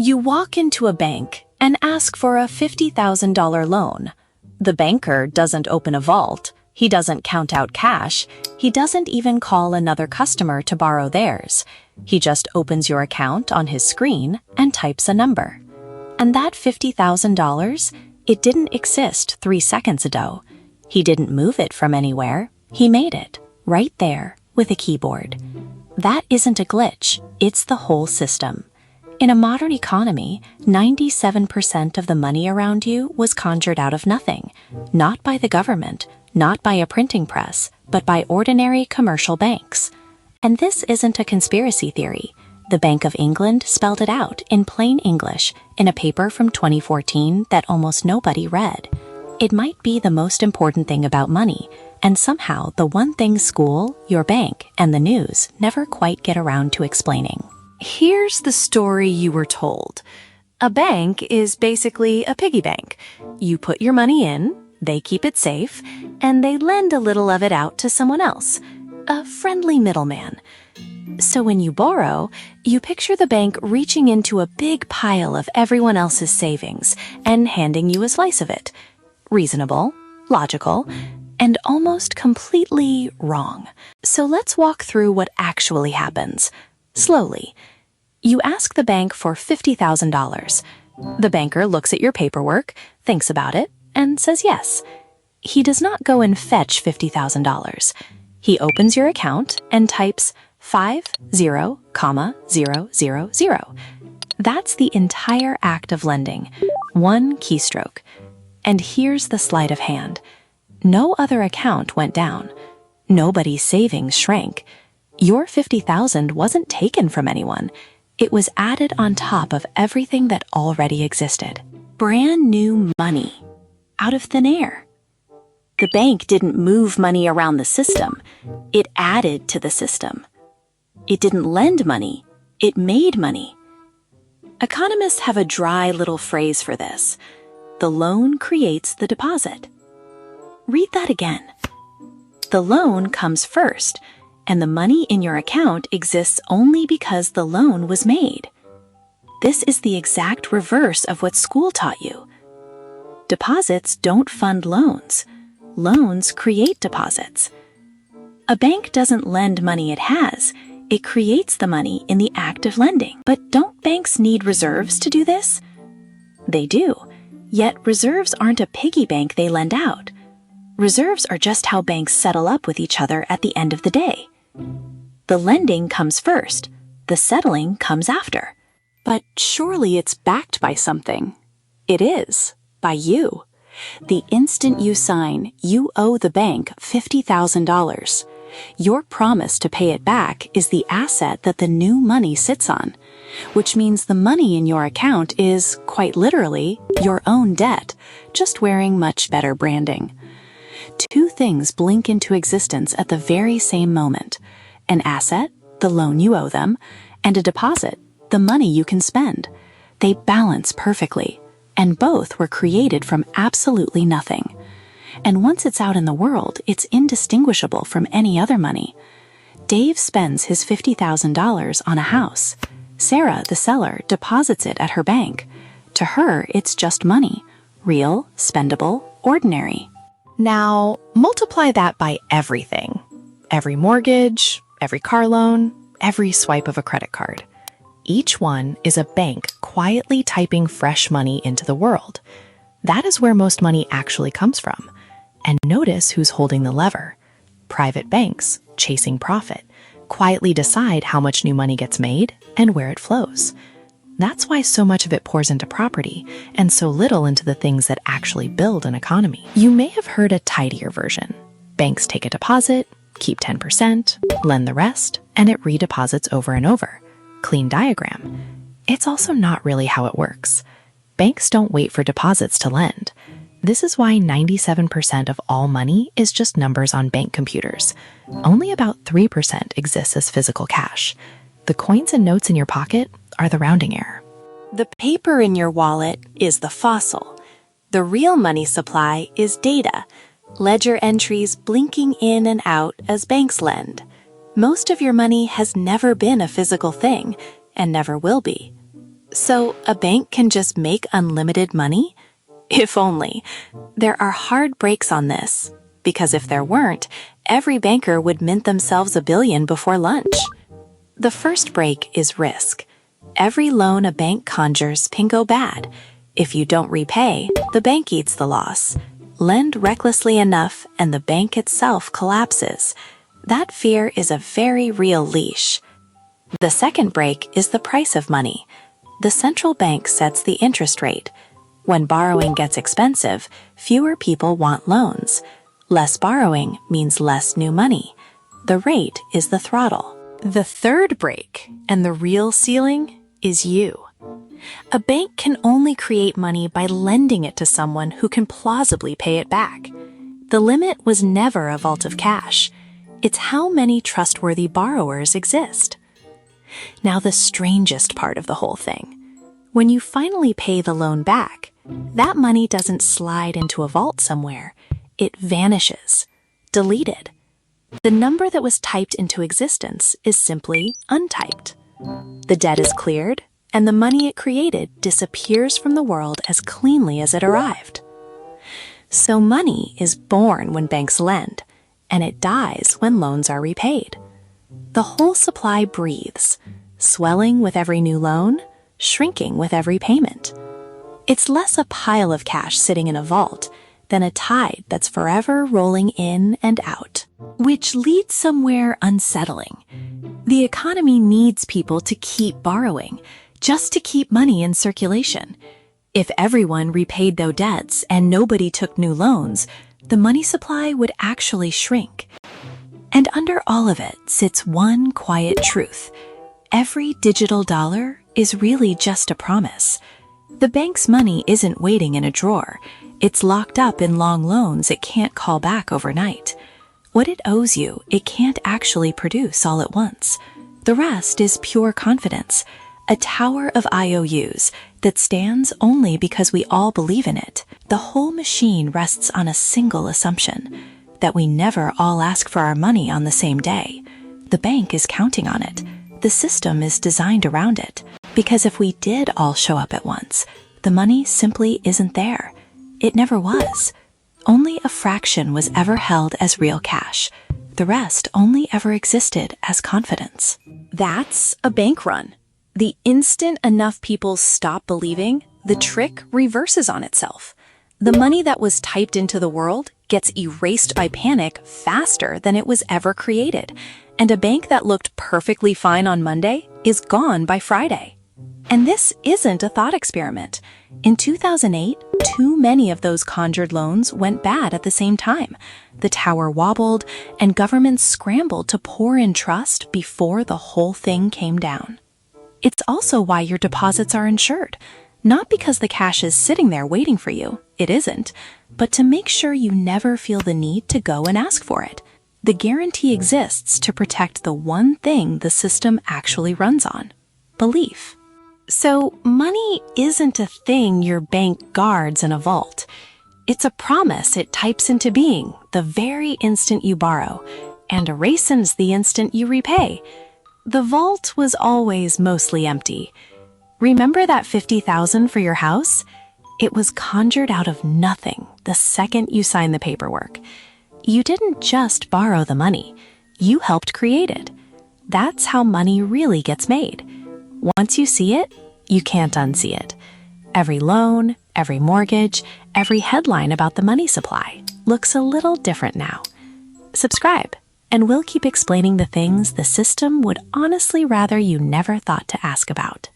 You walk into a bank and ask for a $50,000 loan. The banker doesn't open a vault, he doesn't count out cash, he doesn't even call another customer to borrow theirs. He just opens your account on his screen and types a number. And that $50,000, it didn't exist 3 seconds ago. He didn't move it from anywhere, he made it, right there, with a keyboard. That isn't a glitch, it's the whole system. In a modern economy, 97% of the money around you was conjured out of nothing, not by the government, not by a printing press, but by ordinary commercial banks. And this isn't a conspiracy theory. The Bank of England spelled it out in plain English in a paper from 2014 that almost nobody read. It might be the most important thing about money, and somehow the one thing school, your bank, and the news never quite get around to explaining. Here's the story you were told. A bank is basically a piggy bank. You put your money in, they keep it safe, and they lend a little of it out to someone else, a friendly middleman. So when you borrow, you picture the bank reaching into a big pile of everyone else's savings and handing you a slice of it. Reasonable, logical, and almost completely wrong. So let's walk through what actually happens. Slowly. You ask the bank for $50,000. The banker looks at your paperwork, thinks about it, and says yes. He does not go and fetch $50,000. He opens your account and types 50,000. That's the entire act of lending, one keystroke. And here's the sleight of hand. No other account went down. Nobody's savings shrank. Your $50,000 wasn't taken from anyone. It was added on top of everything that already existed. Brand new money. Out of thin air. The bank didn't move money around the system. It added to the system. It didn't lend money. It made money. Economists have a dry little phrase for this. The loan creates the deposit. Read that again. The loan comes first, and the money in your account exists only because the loan was made. This is the exact reverse of what school taught you. Deposits don't fund loans. Loans create deposits. A bank doesn't lend money it has. It creates the money in the act of lending. But don't banks need reserves to do this? They do. Yet reserves aren't a piggy bank they lend out. Reserves are just how banks settle up with each other at the end of the day. The lending comes first. The settling comes after. But surely it's backed by something. It is. By you. The instant you sign, you owe the bank $50,000. Your promise to pay it back is the asset that the new money sits on, which means the money in your account is, quite literally, your own debt, just wearing much better branding. Two things blink into existence at the very same moment. An asset, the loan you owe them, and a deposit, the money you can spend. They balance perfectly, and both were created from absolutely nothing. And once it's out in the world, it's indistinguishable from any other money. Dave spends his $50,000 on a house. Sarah, the seller, deposits it at her bank. To her, it's just money. Real, spendable, ordinary. Now, multiply that by everything. Every mortgage, every car loan, every swipe of a credit card. Each one is a bank quietly typing fresh money into the world. That is where most money actually comes from. And notice who's holding the lever. Private banks, chasing profit, quietly decide how much new money gets made and where it flows. That's why so much of it pours into property and so little into the things that actually build an economy. You may have heard a tidier version. Banks take a deposit, keep 10%, lend the rest, and it redeposits over and over. Clean diagram. It's also not really how it works. Banks don't wait for deposits to lend. This is why 97% of all money is just numbers on bank computers. Only about 3% exists as physical cash. The coins and notes in your pocket are the rounding error. The paper in your wallet is the fossil. The real money supply is data, ledger entries blinking in and out as banks lend. Most of your money has never been a physical thing, and never will be. So a bank can just make unlimited money? If only. There are hard brakes on this, because if there weren't, every banker would mint themselves $1 billion before lunch. The first break is risk. Every loan a bank conjures can go bad. If you don't repay, the bank eats the loss. Lend recklessly enough and the bank itself collapses. That fear is a very real leash. The second break is the price of money. The central bank sets the interest rate. When borrowing gets expensive, fewer people want loans. Less borrowing means less new money. The rate is the throttle. The third break, and the real ceiling, is you. A bank can only create money by lending it to someone who can plausibly pay it back. The limit was never a vault of cash. It's how many trustworthy borrowers exist. Now the strangest part of the whole thing. When you finally pay the loan back, that money doesn't slide into a vault somewhere. It vanishes, deleted. The number that was typed into existence is simply untyped. The debt is cleared, and the money it created disappears from the world as cleanly as it arrived. So money is born when banks lend, and it dies when loans are repaid. The whole supply breathes, swelling with every new loan, shrinking with every payment. It's less a pile of cash sitting in a vault than a tide that's forever rolling in and out, which leads somewhere unsettling. The economy needs people to keep borrowing, just to keep money in circulation. If everyone repaid their debts and nobody took new loans, the money supply would actually shrink. And under all of it sits one quiet truth. Every digital dollar is really just a promise. The bank's money isn't waiting in a drawer. It's locked up in long loans it can't call back overnight. What it owes you, it can't actually produce all at once. The rest is pure confidence, a tower of IOUs that stands only because we all believe in it. The whole machine rests on a single assumption, that we never all ask for our money on the same day. The bank is counting on it. The system is designed around it. Because if we did all show up at once, the money simply isn't there. It never was. Only a fraction was ever held as real cash. The rest only ever existed as confidence. That's a bank run. The instant enough people stop believing, the trick reverses on itself. The money that was typed into the world gets erased by panic faster than it was ever created. And a bank that looked perfectly fine on Monday is gone by Friday. And this isn't a thought experiment. In 2008, too many of those conjured loans went bad at the same time. The tower wobbled, and governments scrambled to pour in trust before the whole thing came down. It's also why your deposits are insured. Not because the cash is sitting there waiting for you, it isn't, but to make sure you never feel the need to go and ask for it. The guarantee exists to protect the one thing the system actually runs on: belief. So money isn't a thing your bank guards in a vault. It's a promise it types into being the very instant you borrow, and erases the instant you repay. The vault was always mostly empty. Remember that $50,000 for your house? It was conjured out of nothing the second you signed the paperwork. You didn't just borrow the money, you helped create it. That's how money really gets made. Once you see it, you can't unsee it. Every loan, every mortgage, every headline about the money supply looks a little different now. Subscribe, and we'll keep explaining the things the system would honestly rather you never thought to ask about.